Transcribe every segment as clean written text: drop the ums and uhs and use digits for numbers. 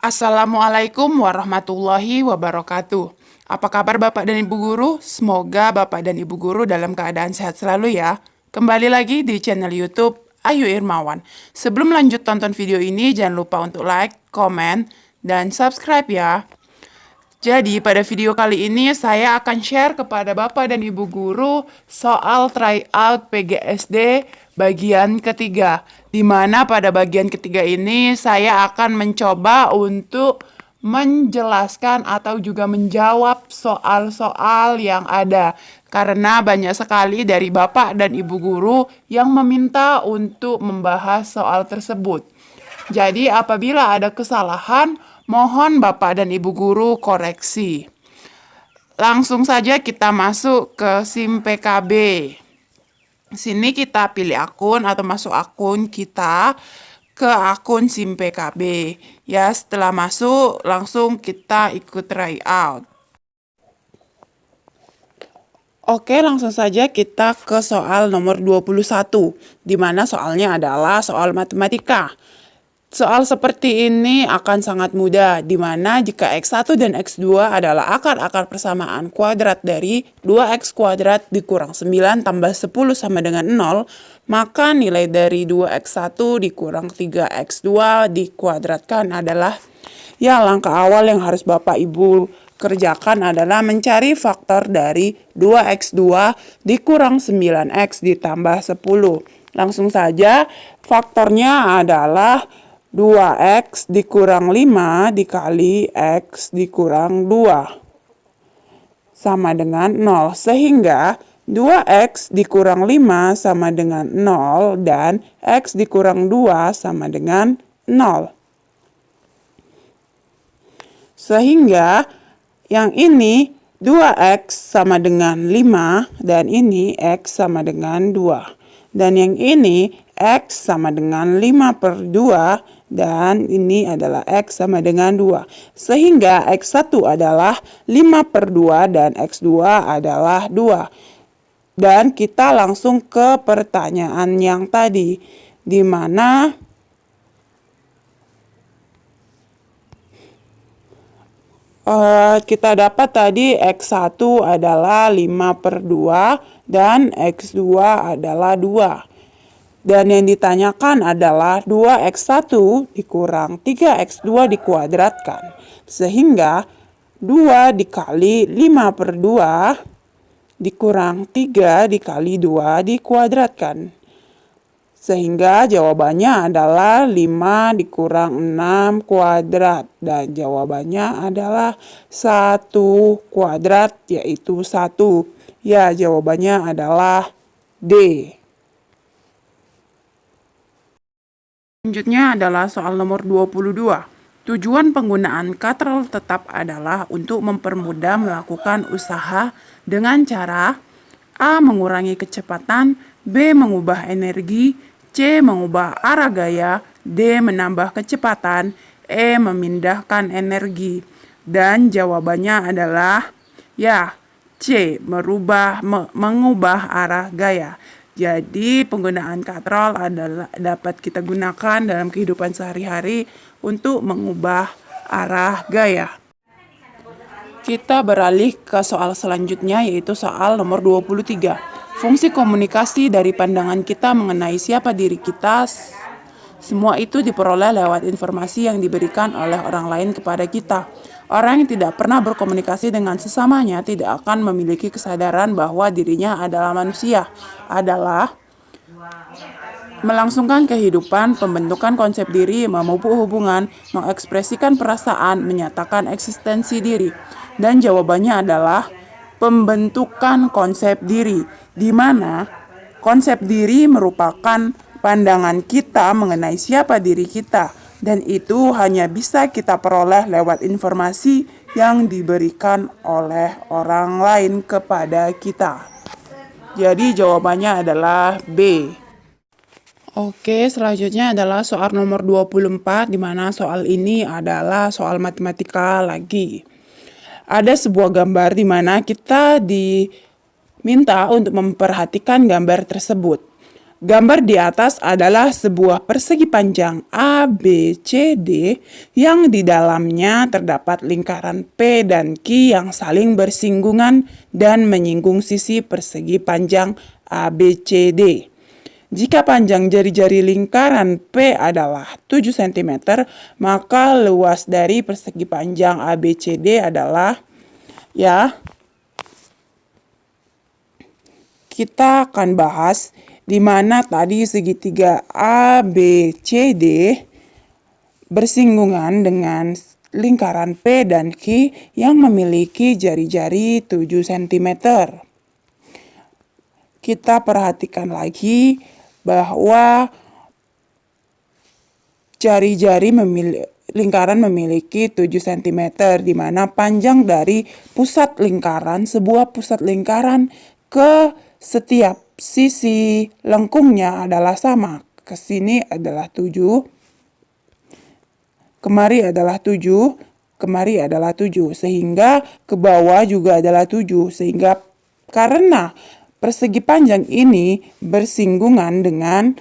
Assalamualaikum warahmatullahi wabarakatuh. Apa kabar Bapak dan Ibu Guru? Semoga Bapak dan Ibu Guru dalam keadaan sehat selalu ya. Kembali lagi di channel YouTube Ayu Irmawan. Sebelum lanjut tonton video ini, jangan lupa untuk like, komen, dan subscribe ya. Jadi, pada video kali ini saya akan share kepada Bapak dan Ibu Guru soal tryout PGSD bagian ketiga. Di mana pada bagian ketiga ini saya akan mencoba untuk menjelaskan atau juga menjawab soal-soal yang ada. Karena banyak sekali dari Bapak dan Ibu Guru yang meminta untuk membahas soal tersebut. Jadi apabila ada kesalahan, mohon Bapak dan Ibu Guru koreksi. Langsung saja kita masuk ke SIM PKB. Sini kita pilih akun atau masuk akun kita ke akun SIM PKB. Ya, setelah masuk langsung kita ikut tryout. Oke, langsung saja kita ke soal nomor 21, di mana soalnya adalah soal matematika. Soal seperti ini akan sangat mudah, di mana jika X1 dan X2 adalah akar-akar persamaan kuadrat dari 2X kuadrat dikurang 9 tambah 10 sama dengan 0, maka nilai dari 2X1 dikurang 3X2 dikuadratkan adalah, ya langkah awal yang harus Bapak Ibu kerjakan adalah mencari faktor dari 2X2 dikurang 9X ditambah 10. Langsung saja, faktornya adalah 2X dikurang 5 dikali X dikurang 2 sama dengan 0. Sehingga 2X dikurang 5 sama dengan 0 dan X dikurang 2 sama dengan 0. Sehingga yang ini 2X sama dengan 5 dan ini X sama dengan 2. Dan yang ini X sama dengan 5 per 2 dan ini adalah X sama dengan 2. Sehingga X1 adalah 5 per 2 dan X2 adalah 2. Dan kita langsung ke pertanyaan yang tadi, di mana kita dapat tadi X1 adalah 5 per 2 dan X2 adalah 2. Dan yang ditanyakan adalah 2X1 dikurang 3X2 dikuadratkan. Sehingga 2 dikali 5 per 2 dikurang 3 dikali 2 dikuadratkan. Sehingga jawabannya adalah 5 dikurang 6 kuadrat. Dan jawabannya adalah 1 kuadrat, yaitu 1. Ya, jawabannya adalah D. Selanjutnya adalah soal nomor 22. Tujuan penggunaan katrol tetap adalah untuk mempermudah melakukan usaha dengan cara A. Mengurangi kecepatan, B. Mengubah energi, C. Mengubah arah gaya, D. Menambah kecepatan, E. Memindahkan energi. Dan jawabannya adalah ya C. Mengubah arah gaya. Jadi penggunaan katrol adalah dapat kita gunakan dalam kehidupan sehari-hari untuk mengubah arah gaya. Kita beralih ke soal selanjutnya, yaitu soal nomor 23. Fungsi komunikasi dari pandangan kita mengenai siapa diri kita. Semua itu diperoleh lewat informasi yang diberikan oleh orang lain kepada kita. Orang yang tidak pernah berkomunikasi dengan sesamanya tidak akan memiliki kesadaran bahwa dirinya adalah manusia, adalah melangsungkan kehidupan, pembentukan konsep diri, memupuk hubungan, mengekspresikan perasaan, menyatakan eksistensi diri. Dan jawabannya adalah pembentukan konsep diri, di mana konsep diri merupakan pandangan kita mengenai siapa diri kita. Dan itu hanya bisa kita peroleh lewat informasi yang diberikan oleh orang lain kepada kita. Jadi jawabannya adalah B. Oke, selanjutnya adalah soal nomor 24, di mana soal ini adalah soal matematika lagi. Ada sebuah gambar di mana kita diminta untuk memperhatikan gambar tersebut. Gambar di atas adalah sebuah persegi panjang ABCD yang di dalamnya terdapat lingkaran P dan Q yang saling bersinggungan dan menyinggung sisi persegi panjang ABCD. Jika panjang jari-jari lingkaran P adalah 7 cm, maka luas dari persegi panjang ABCD adalah, kita akan bahas di mana tadi segitiga ABCD bersinggungan dengan lingkaran P dan Q yang memiliki jari-jari 7 cm. Kita perhatikan lagi bahwa jari-jari lingkaran memiliki 7 cm, di mana panjang dari pusat lingkaran, sebuah pusat lingkaran ke setiap sisi lengkungnya adalah sama. Ke sini adalah 7, kemari adalah 7, kemari adalah 7, sehingga ke bawah juga adalah 7, sehingga karena persegi panjang ini bersinggungan dengan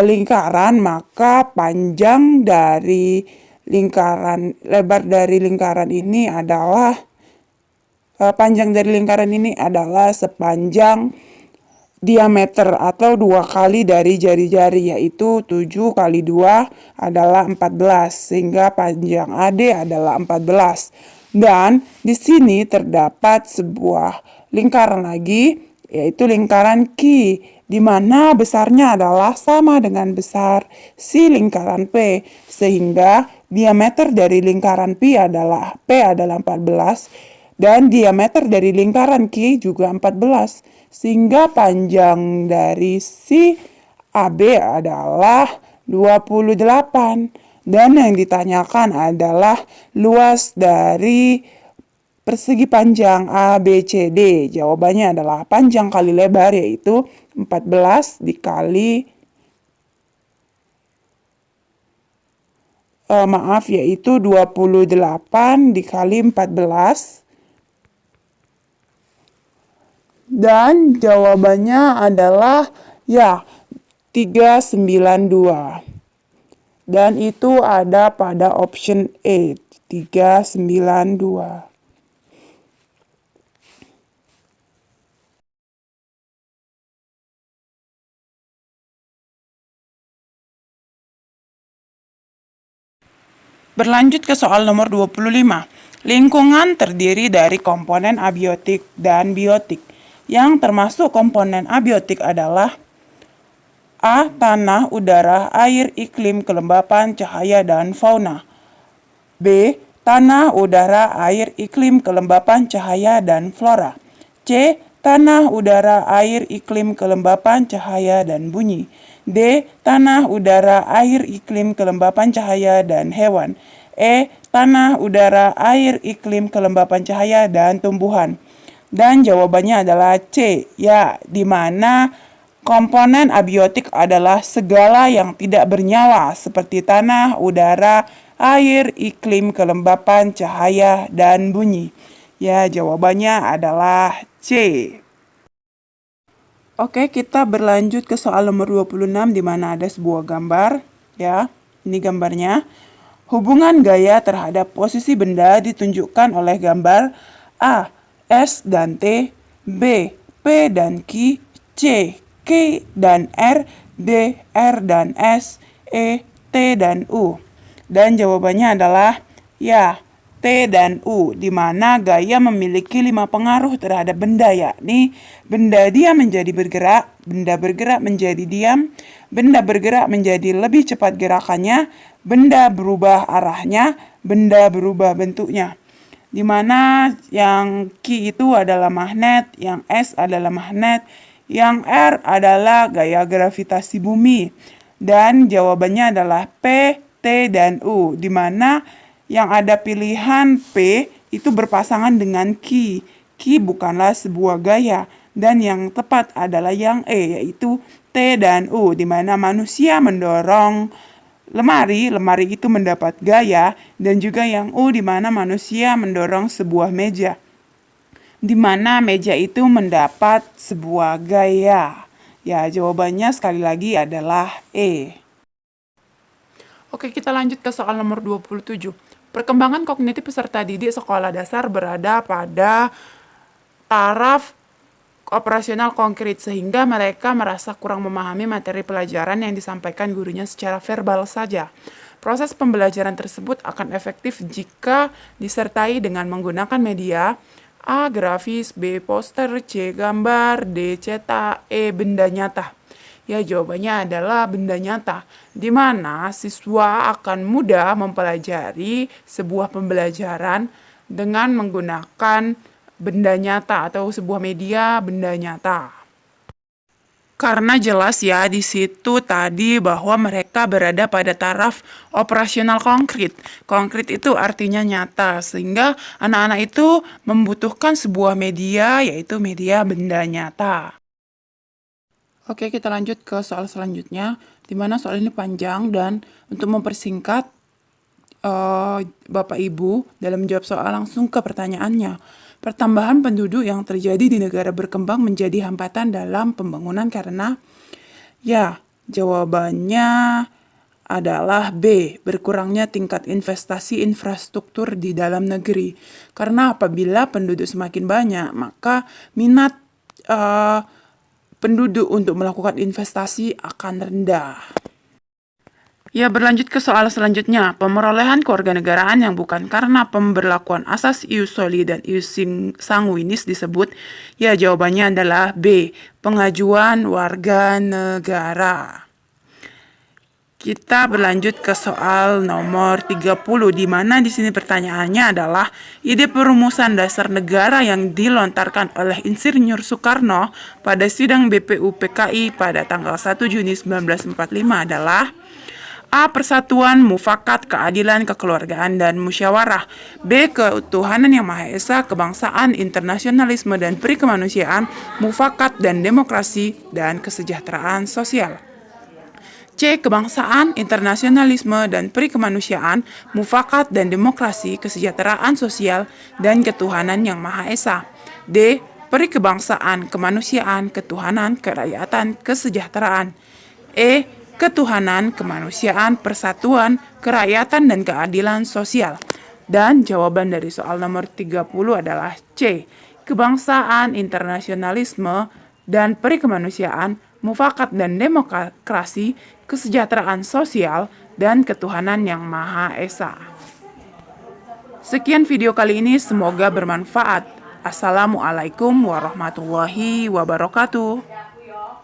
lingkaran, maka panjang dari lingkaran, lebar dari lingkaran ini adalah sepanjang diameter atau 2 kali dari jari-jari, yaitu 7 kali 2 adalah 14, sehingga panjang AD adalah 14. Dan di sini terdapat sebuah lingkaran lagi, yaitu lingkaran Q, di mana besarnya adalah sama dengan besar si lingkaran P, sehingga diameter dari lingkaran P adalah 14 dan diameter dari lingkaran Q juga 14, sehingga panjang dari si AB adalah 28. Dan yang ditanyakan adalah luas dari persegi panjang ABCD. Jawabannya adalah panjang kali lebar, yaitu 14 dikali yaitu 28 dikali 14. Dan jawabannya adalah 392. Dan itu ada pada option A, 392. Berlanjut ke soal nomor 25. Lingkungan terdiri dari komponen abiotik dan biotik. Yang termasuk komponen abiotik adalah A. Tanah, udara, air, iklim, kelembapan, cahaya, dan fauna. B. Tanah, udara, air, iklim, kelembapan, cahaya, dan flora. C. Tanah, udara, air, iklim, kelembapan, cahaya, dan bunyi. D. Tanah, udara, air, iklim, kelembapan, cahaya, dan hewan. E. Tanah, udara, air, iklim, kelembapan, cahaya, dan tumbuhan. Dan jawabannya adalah C, di mana komponen abiotik adalah segala yang tidak bernyawa seperti tanah, udara, air, iklim, kelembapan, cahaya, dan bunyi. Jawabannya adalah C. Oke, kita berlanjut ke soal nomor 26 di mana ada sebuah gambar, Ini gambarnya. Hubungan gaya terhadap posisi benda ditunjukkan oleh gambar A. S dan T, B. P dan Q, C. K dan R, D. R dan S, E. T dan U. Dan jawabannya adalah T dan U, di mana gaya memiliki 5 pengaruh terhadap benda, yakni benda diam menjadi bergerak, benda bergerak menjadi diam, benda bergerak menjadi lebih cepat gerakannya, benda berubah arahnya, benda berubah bentuknya. Di mana yang Q itu adalah magnet, yang S adalah magnet, yang R adalah gaya gravitasi bumi. Dan jawabannya adalah P, T, dan U, di mana yang ada pilihan P itu berpasangan dengan Q. Q bukanlah sebuah gaya, dan yang tepat adalah yang E, yaitu T dan U, di mana manusia mendorong lemari itu mendapat gaya, dan juga yang U di mana manusia mendorong sebuah meja, di mana meja itu mendapat sebuah gaya. Ya, jawabannya sekali lagi adalah E. Oke, kita lanjut ke soal nomor 27. Perkembangan kognitif peserta didik sekolah dasar berada pada taraf operasional konkret, sehingga mereka merasa kurang memahami materi pelajaran yang disampaikan gurunya secara verbal saja. Proses pembelajaran tersebut akan efektif jika disertai dengan menggunakan media A. Grafis, B. Poster, C. Gambar, D. Cetak, E. Benda nyata. Ya, jawabannya adalah benda nyata, di mana siswa akan mudah mempelajari sebuah pembelajaran dengan menggunakan benda nyata atau sebuah media benda nyata. Karena jelas ya di situ tadi bahwa mereka berada pada taraf operasional konkret. Konkret itu artinya nyata, sehingga anak-anak itu membutuhkan sebuah media, yaitu media benda nyata. Oke, kita lanjut ke soal selanjutnya, di mana soal ini panjang dan untuk mempersingkat Bapak Ibu dalam menjawab soal langsung ke pertanyaannya. Pertambahan penduduk yang terjadi di negara berkembang menjadi hambatan dalam pembangunan karena ya, jawabannya adalah B, berkurangnya tingkat investasi infrastruktur di dalam negeri. Karena apabila penduduk semakin banyak, maka minat penduduk untuk melakukan investasi akan rendah. Ya, berlanjut ke soal selanjutnya. Pemerolehan kewarganegaraan yang bukan karena pemberlakuan asas ius soli dan ius sanguinis disebut. Ya, jawabannya adalah B, pengajuan warga negara. Kita berlanjut ke soal nomor 30, di mana di sini pertanyaannya adalah ide perumusan dasar negara yang dilontarkan oleh Insinyur Soekarno pada sidang BPUPKI pada tanggal 1 Juni 1945 adalah A. Persatuan, mufakat, keadilan, kekeluargaan, dan musyawarah. B. Ketuhanan yang Maha Esa, kebangsaan, internasionalisme, dan perikemanusiaan, mufakat, dan demokrasi, dan kesejahteraan sosial. C. Kebangsaan, internasionalisme, dan perikemanusiaan, mufakat dan demokrasi, kesejahteraan sosial, dan ketuhanan yang Maha Esa. D. Perikebangsaan, kemanusiaan, ketuhanan, kerakyatan, kesejahteraan. E. Ketuhanan, kemanusiaan, persatuan, kerakyatan, dan keadilan sosial. Dan jawaban dari soal nomor 30 adalah C. Kebangsaan, internasionalisme, dan perikemanusiaan, mufakat dan demokrasi, kesejahteraan sosial, dan ketuhanan yang Maha Esa. Sekian video kali ini, semoga bermanfaat. Assalamualaikum warahmatullahi wabarakatuh.